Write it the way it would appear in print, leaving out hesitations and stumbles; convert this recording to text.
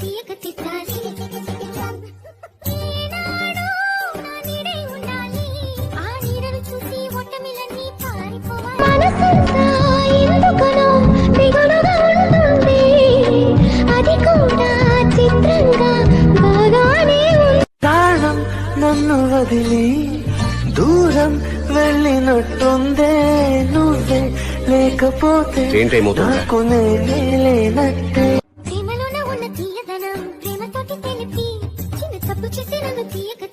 తీయక తిట్టాలి చూసి ఒట్టమిలన్నీ పారిపోవాలి మనసంతా ఎందుకనో దిగులుగా ఉంటుంది అది కూడా చిత్రంగా బాగానే ప్రాణం నన్ను వదిలి దూరం వెళ్ళినట్టుందే నువ్వే లేకపోతే నాకు నేనే లేనట్టే ప్రేమలోన ఉన్న తీయదనం ప్రేమతోటి తెలిపి చిన్న తప్పు చేసి నన్ను తీయక